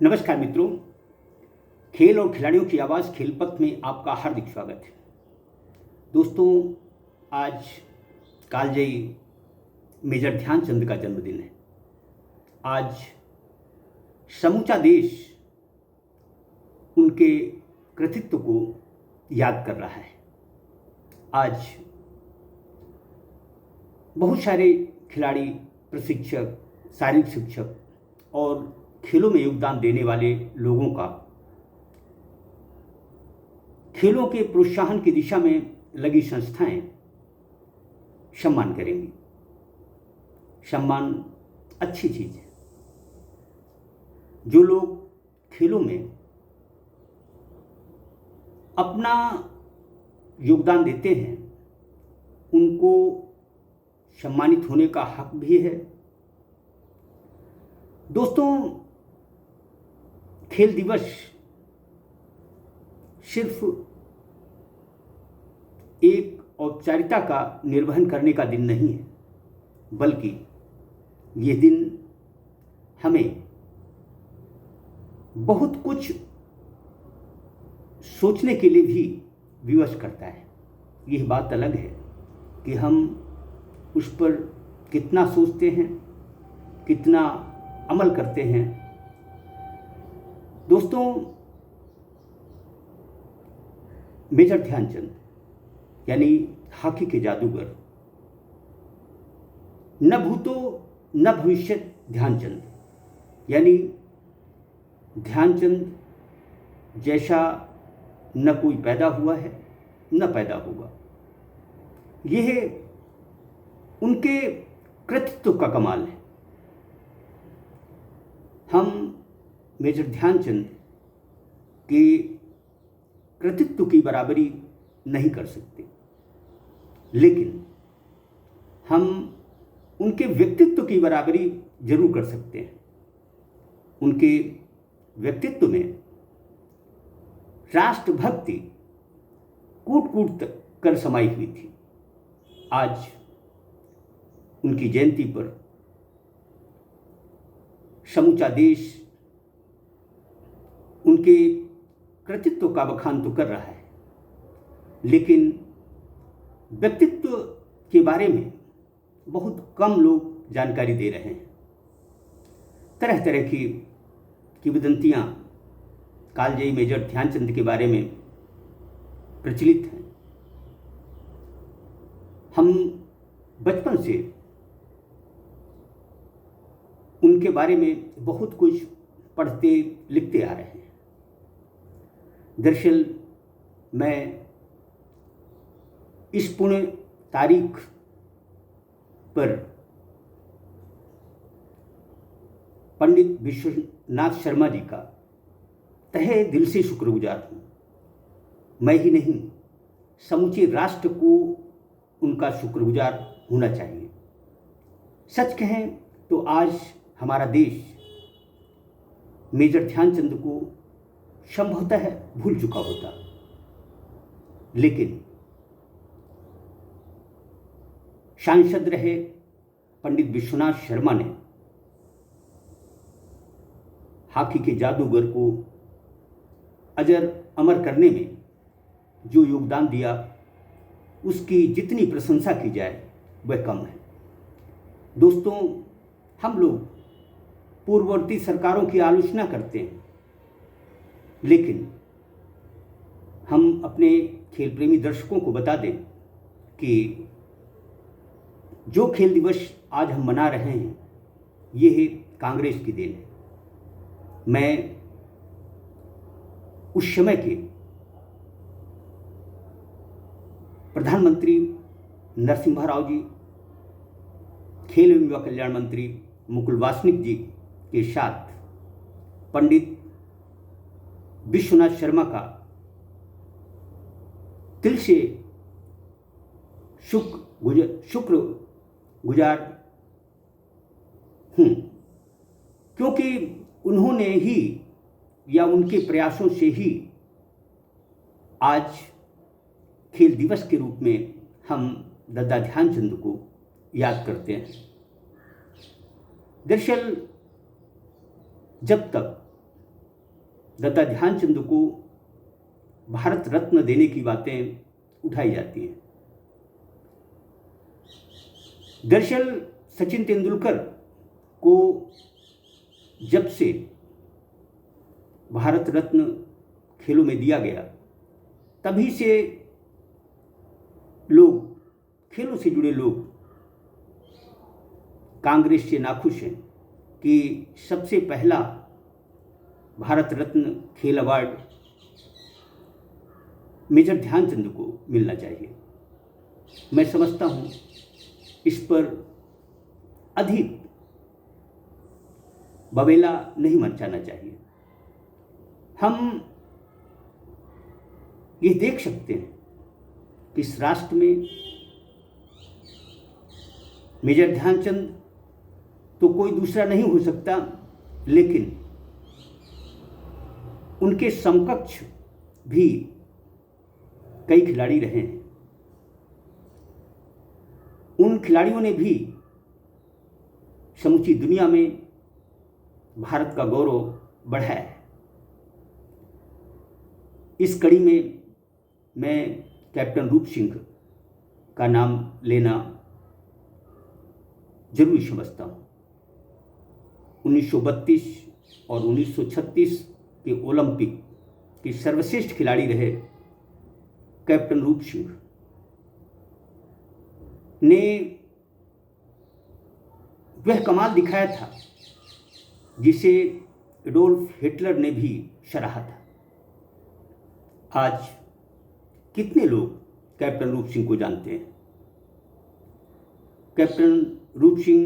नमस्कार मित्रों, खेल और खिलाड़ियों की आवाज़ खेलपथ में आपका हार्दिक स्वागत है। दोस्तों, आज कालजयी मेजर ध्यानचंद का जन्मदिन है। आज समूचा देश उनके कृतित्व को याद कर रहा है। आज बहुत सारे खिलाड़ी, प्रशिक्षक, शारीरिक शिक्षक और खेलों में योगदान देने वाले लोगों का खेलों के प्रोत्साहन की दिशा में लगी संस्थाएं सम्मान करेंगी। सम्मान अच्छी चीज है। जो लोग खेलों में अपना योगदान देते हैं उनको सम्मानित होने का हक भी है। दोस्तों, खेल दिवस सिर्फ एक औपचारिकता का निर्वहन करने का दिन नहीं है, बल्कि ये दिन हमें बहुत कुछ सोचने के लिए भी विवश करता है। यह बात अलग है कि हम उस पर कितना सोचते हैं, कितना अमल करते हैं। दोस्तों, मेजर ध्यानचंद यानी हॉकी के जादूगर, न भूतो न भविष्यत ध्यानचंद, यानी ध्यानचंद जैसा न कोई पैदा हुआ है न पैदा होगा। यह उनके कृतित्व का कमाल है। हम मेजर ध्यानचंद के कृतित्व की बराबरी नहीं कर सकते, लेकिन हम उनके व्यक्तित्व की बराबरी जरूर कर सकते हैं। उनके व्यक्तित्व में राष्ट्रभक्ति कूट कूट कर समाई हुई थी। आज उनकी जयंती पर समूचा देश उनके कृतित्व का बखान तो कर रहा है, लेकिन व्यक्तित्व के बारे में बहुत कम लोग जानकारी दे रहे हैं। तरह तरह की किंवदंतियां कालजयी मेजर ध्यानचंद के बारे में प्रचलित हैं। हम बचपन से उनके बारे में बहुत कुछ पढ़ते लिखते आ रहे हैं। दरअसल मैं इस पुण्य तारीख पर पंडित विश्वनाथ शर्मा जी का तहे दिल से शुक्रगुजार हूँ। मैं ही नहीं, समूचे राष्ट्र को उनका शुक्रगुजार होना चाहिए। सच कहें तो आज हमारा देश मेजर ध्यानचंद को संभवतः भूल चुका होता, लेकिन सांसद रहे पंडित विश्वनाथ शर्मा ने हॉकी के जादूगर को अजर अमर करने में जो योगदान दिया, उसकी जितनी प्रशंसा की जाए वह कम है। दोस्तों, हम लोग पूर्ववर्ती सरकारों की आलोचना करते हैं, लेकिन हम अपने खेल प्रेमी दर्शकों को बता दें कि जो खेल दिवस आज हम मना रहे हैं, ये कांग्रेस की देन है। मैं उस समय के प्रधानमंत्री नरसिम्हा राव जी, खेल एवं युवा कल्याण मंत्री मुकुल वासनिक जी के साथ पंडित विश्वनाथ शर्मा का दिल से शुक्रगुजार हूँ, क्योंकि उन्होंने ही या उनके प्रयासों से ही आज खेल दिवस के रूप में हम दादा ध्यानचंद को याद करते हैं। दरअसल जब तक दादा ध्यानचंद को भारत रत्न देने की बातें उठाई जाती हैं। दरअसल सचिन तेंदुलकर को जब से भारत रत्न खेलों में दिया गया, तभी से लोग, खेलों से जुड़े लोग कांग्रेस से नाखुश हैं कि सबसे पहला भारत रत्न खेल अवार्ड मेजर ध्यानचंद को मिलना चाहिए। मैं समझता हूँ इस पर अधिक बवेला नहीं मचाना चाहिए। हम ये देख सकते हैं कि इस राष्ट्र में मेजर ध्यानचंद तो कोई दूसरा नहीं हो सकता, लेकिन उनके समकक्ष भी कई खिलाड़ी रहे हैं। उन खिलाड़ियों ने भी समूची दुनिया में भारत का गौरव बढ़ाया है। इस कड़ी में मैं कैप्टन रूप सिंह का नाम लेना जरूरी समझता हूँ। 1932 और 1936 के ओलंपिक के सर्वश्रेष्ठ खिलाड़ी रहे कैप्टन रूप सिंह ने वह कमाल दिखाया था जिसे एडोल्फ हिटलर ने भी सराहा था। आज कितने लोग कैप्टन रूप सिंह को जानते हैं? कैप्टन रूप सिंह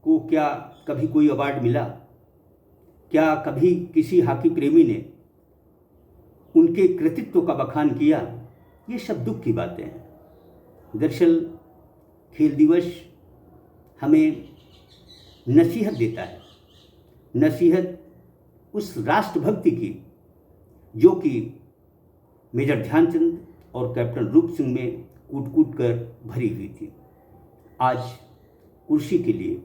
को क्या कभी कोई अवार्ड मिला? क्या कभी किसी हॉकी प्रेमी ने उनके कृतित्व का बखान किया? ये सब दुख की बातें हैं। दरअसल खेल दिवस हमें नसीहत देता है, नसीहत उस राष्ट्रभक्ति की जो कि मेजर ध्यानचंद और कैप्टन रूप सिंह में कूट कूट कर भरी हुई थी। आज कुर्सी के लिए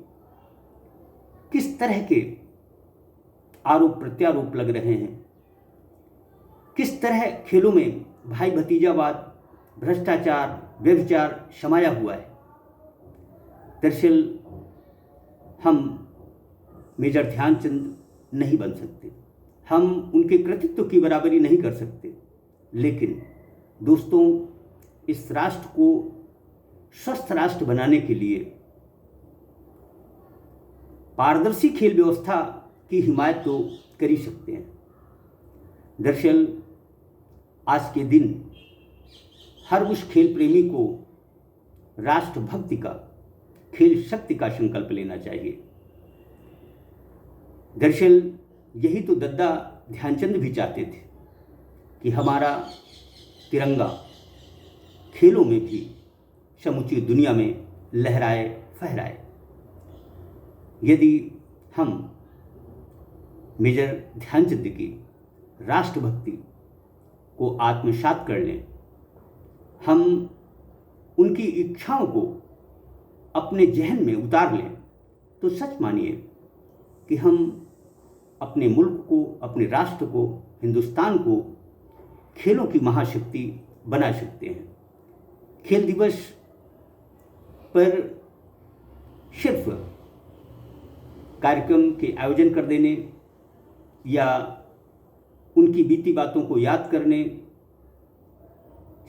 किस तरह के आरोप प्रत्यारोप लग रहे हैं, किस तरह खेलों में भाई भतीजावाद, भ्रष्टाचार, व्यभिचार समाया हुआ है। दरअसल हम मेजर ध्यानचंद नहीं बन सकते, हम उनके कृतित्व की बराबरी नहीं कर सकते, लेकिन दोस्तों इस राष्ट्र को स्वस्थ राष्ट्र बनाने के लिए पारदर्शी खेल व्यवस्था की हिमायत तो कर ही सकते हैं। दरअसल आज के दिन हर उस खेल प्रेमी को राष्ट्रभक्ति का, खेल शक्ति का संकल्प लेना चाहिए। दरअसल यही तो दादा ध्यानचंद भी चाहते थे कि हमारा तिरंगा खेलों में भी समूची दुनिया में लहराए फहराए। यदि हम मेजर ध्यानचंद की राष्ट्रभक्ति को आत्मसात कर लें, हम उनकी इच्छाओं को अपने जहन में उतार लें, तो सच मानिए कि हम अपने मुल्क को, अपने राष्ट्र को, हिंदुस्तान को खेलों की महाशक्ति बना सकते हैं। खेल दिवस पर सिर्फ कार्यक्रम के आयोजन कर देने या उनकी बीती बातों को याद करने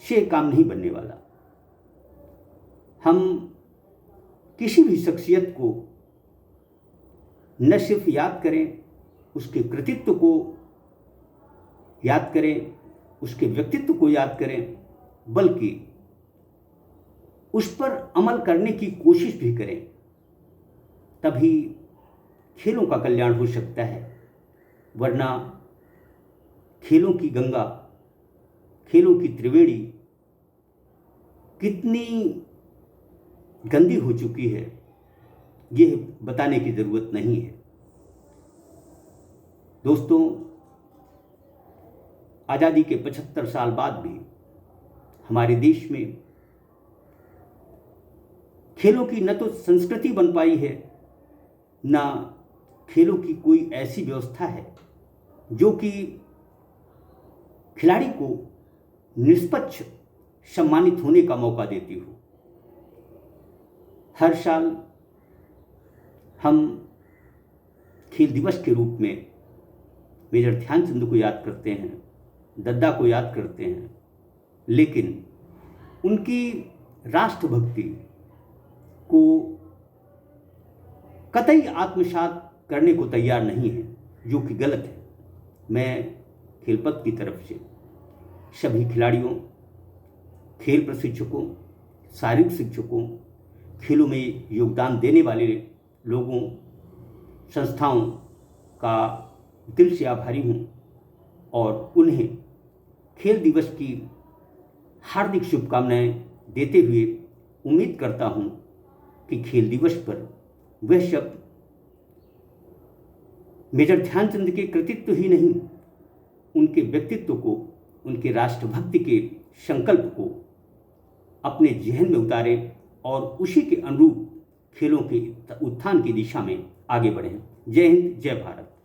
से काम नहीं बनने वाला। हम किसी भी शख्सियत को न सिर्फ याद करें, उसके कृतित्व को याद करें, उसके व्यक्तित्व को याद करें, बल्कि उस पर अमल करने की कोशिश भी करें। तभी खेलों का कल्याण हो सकता है। वरना खेलों की गंगा, खेलों की त्रिवेणी कितनी गंदी हो चुकी है, ये बताने की ज़रूरत नहीं है। दोस्तों, आज़ादी के 75 साल बाद भी हमारे देश में खेलों की न तो संस्कृति बन पाई है, न खेलों की कोई ऐसी व्यवस्था है जो कि खिलाड़ी को निष्पक्ष सम्मानित होने का मौका देती हो। हर साल हम खेल दिवस के रूप में मेजर ध्यानचंद को याद करते हैं, दद्दा को याद करते हैं, लेकिन उनकी राष्ट्रभक्ति को कतई आत्मसात करने को तैयार नहीं है, जो कि गलत है। मैं खेलपथ की तरफ से सभी खिलाड़ियों, खेल प्रशिक्षकों, शारीरिक शिक्षकों, खेलों में योगदान देने वाले लोगों, संस्थाओं का दिल से आभारी हूँ और उन्हें खेल दिवस की हार्दिक शुभकामनाएं देते हुए उम्मीद करता हूँ कि खेल दिवस पर वह शब्द मेजर ध्यानचंद के कृतित्व ही नहीं, उनके व्यक्तित्व को, उनके राष्ट्रभक्ति के संकल्प को अपने जहन में उतारे और उसी के अनुरूप खेलों के उत्थान की दिशा में आगे बढ़ें। जय हिंद, जय भारत।